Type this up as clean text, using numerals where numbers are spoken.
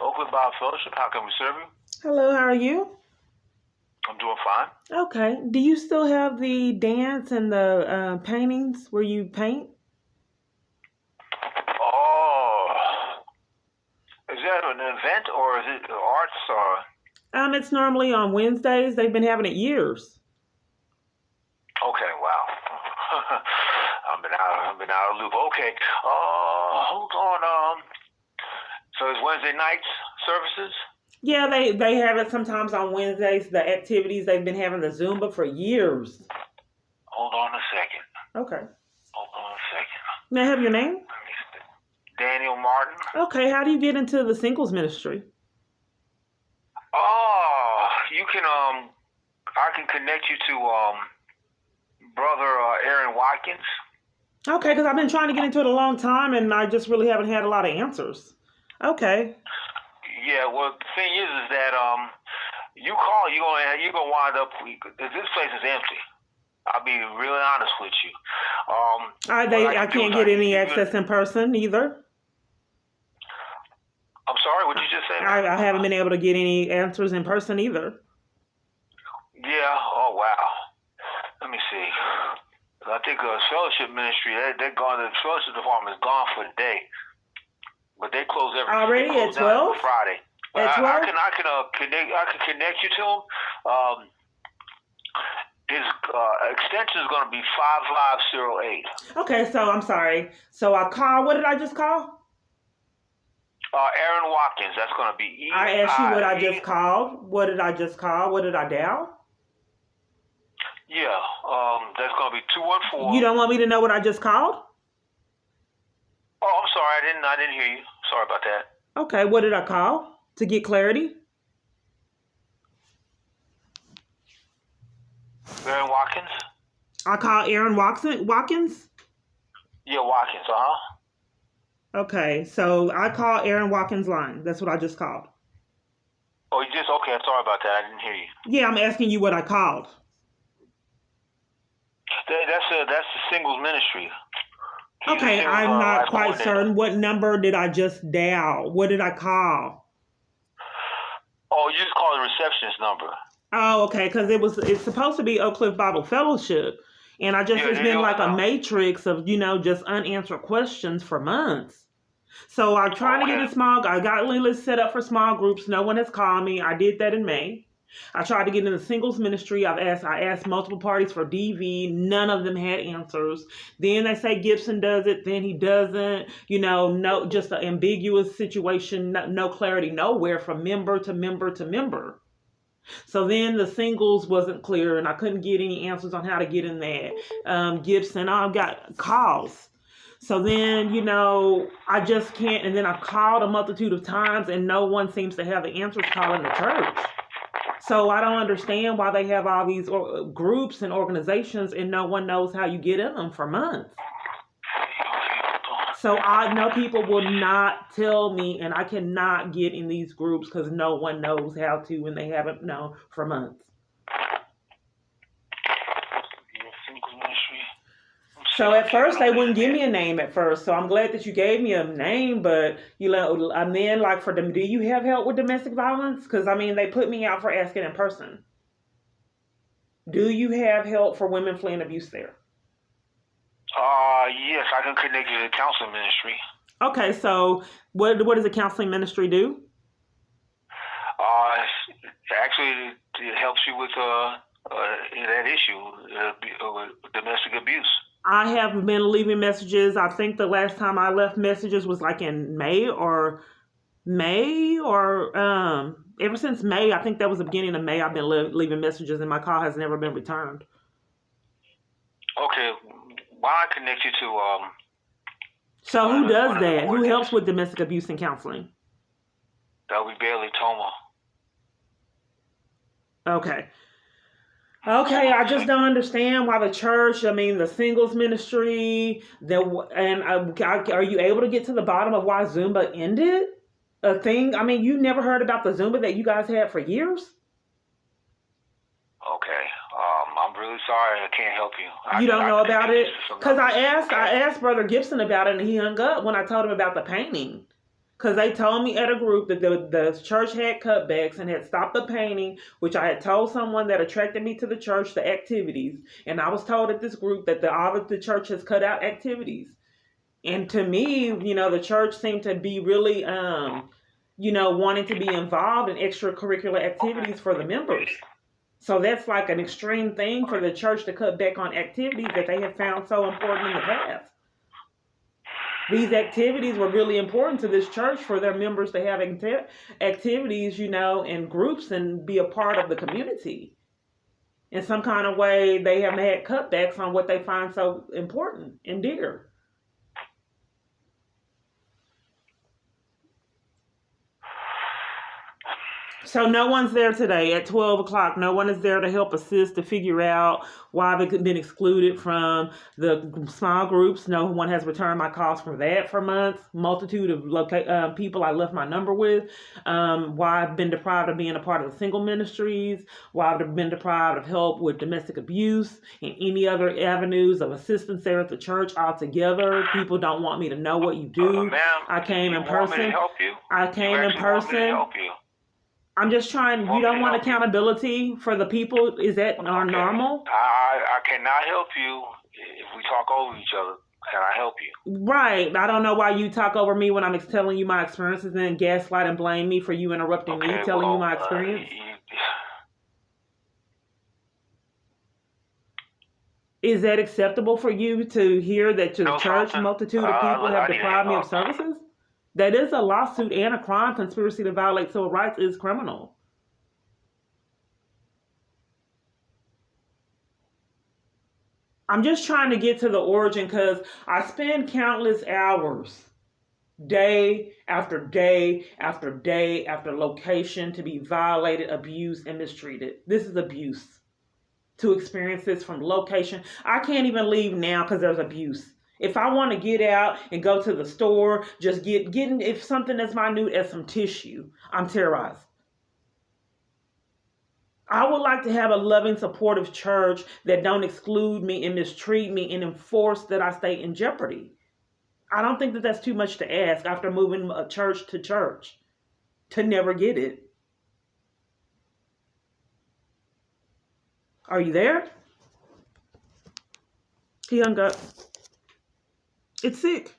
Oakland Bible Fellowship, how can we serve you? Hello, how are you? I'm doing fine. Okay. Do you still have the dance and the paintings where you paint? Oh, is that an event or is it arts or? It's normally on Wednesdays. They've been having it years. Okay, wow. I've been out of the loop. Okay. Hold on. So it's Wednesday nights services? Yeah, they have it sometimes on Wednesdays. The activities they've been having the Zumba for years. Hold on a second. Okay. Hold on a second. May I have your name? Let me see. Daniel Martin. Okay. How do you get into the singles ministry? Oh, you can I can connect you to brother Aaron Watkins. Okay, because I've been trying to get into it a long time, and I just really haven't had a lot of answers. Okay. Yeah, well, the thing is that you call, you're gonna wind up. This place is empty. I'll be really honest with you. I can't get any access in person either. I'm sorry, what did you just say? I haven't been able to get any answers in person either. Yeah. Oh wow. Let me see. I think fellowship ministry, they're gone. The fellowship department is gone for the day. But they close every already at 12 Friday. At 12? I can connect you to him. His extension is going to be 5508. Okay, so I'm sorry. So I call. What did I just call? Aaron Watkins. That's going to be E. I asked you what I just called. What did I just call? What did I dial? Yeah. That's going to be 214. You don't want me to know what I just called? Oh, I'm sorry. I didn't hear you. Sorry about that. Okay, what did I call to get clarity? Aaron Watkins? I call Aaron Watkins? Yeah, Watkins, Okay, so I call Aaron Watkins' line. That's what I just called. Oh, you just, okay, sorry about that. I didn't hear you. Yeah, I'm asking you what I called. That's the singles ministry. Okay, I'm not quite certain. What number did I just dial? What did I call? Oh, you just called the receptionist number. Oh, okay, because it's supposed to be Oak Cliff Bible Fellowship, and it's been like a matrix of just unanswered questions for months. So I'm trying to get I got Lila set up for small groups. No one has called me. I did that in May. I tried to get in the singles ministry. I asked multiple parties for DV. None of them had answers. Then they say Gibson does it. Then he doesn't. No, just an ambiguous situation. No clarity nowhere from member to member to member. So then the singles wasn't clear, and I couldn't get any answers on how to get in that. Gibson, I've got calls. So then, I just can't. And then I've called a multitude of times, and no one seems to have the answers calling the church. So I don't understand why they have all these groups and organizations and no one knows how you get in them for months. So I know people will not tell me, and I cannot get in these groups because no one knows how to, and they haven't known for months. So at first they wouldn't give me a name at first. So I'm glad that you gave me a name, but and then like for them, do you have help with domestic violence? Because they put me out for asking in person. Do you have help for women fleeing abuse there? Yes, I can connect you to the counseling ministry. Okay, so what does the counseling ministry do? Actually, it helps you with that issue, domestic abuse. I have been leaving messages. I think the last time I left messages was like in May or ever since May. I think that was the beginning of May. I've been leaving messages, and my call has never been returned. Okay, why I connect you to So who does that? Who helps with domestic abuse and counseling? That would be Bailey Toma. Okay, I just don't understand why the church, the singles ministry, are you able to get to the bottom of why Zumba ended? A thing? You never heard about the Zumba that you guys had for years? Okay, I'm really sorry. I can't help you. You don't know about it? Because I asked Brother Gibson about it, and he hung up when I told him about the painting. Because they told me at a group that the church had cutbacks and had stopped the painting, which I had told someone that attracted me to the church, the activities. And I was told at this group that all of the church has cut out activities. And to me, the church seemed to be really, wanting to be involved in extracurricular activities for the members. So that's like an extreme thing for the church to cut back on activities that they have found so important in the past. These activities were really important to this church for their members to have activities, and groups and be a part of the community. In some kind of way, they have had cutbacks on what they find so important and dear. So no one's there today at 12 o'clock. No one is there to help assist to figure out why they've been excluded from the small groups. No one has returned my calls for that for months. Multitude of people I left my number with. Why I've been deprived of being a part of the single ministries. Why I've been deprived of help with domestic abuse and any other avenues of assistance there at the church altogether. People don't want me to know what you do. I came in person. Want me to help you? I came in person. Want me to help you? I'm just trying. You don't want accountability for the people? Is that normal? I cannot help you if we talk over each other. Can I help you? Right. I don't know why you talk over me when I'm telling you my experiences and then gaslight and blame me for you interrupting me, telling you my experience. Is that acceptable for you to hear that the church multitude of people have deprived me of services? That is a lawsuit and a crime. Conspiracy to violate civil rights is criminal. I'm just trying to get to the origin because I spend countless hours, day after day after day after location to be violated, abused, and mistreated. This is abuse. To experience this from location. I can't even leave now because there's abuse. If I want to get out and go to the store, just getting if something as minute as some tissue, I'm terrorized. I would like to have a loving, supportive church that don't exclude me and mistreat me and enforce that I stay in jeopardy. I don't think that that's too much to ask after moving church to church to never get it. Are you there? He hung up. It's sick.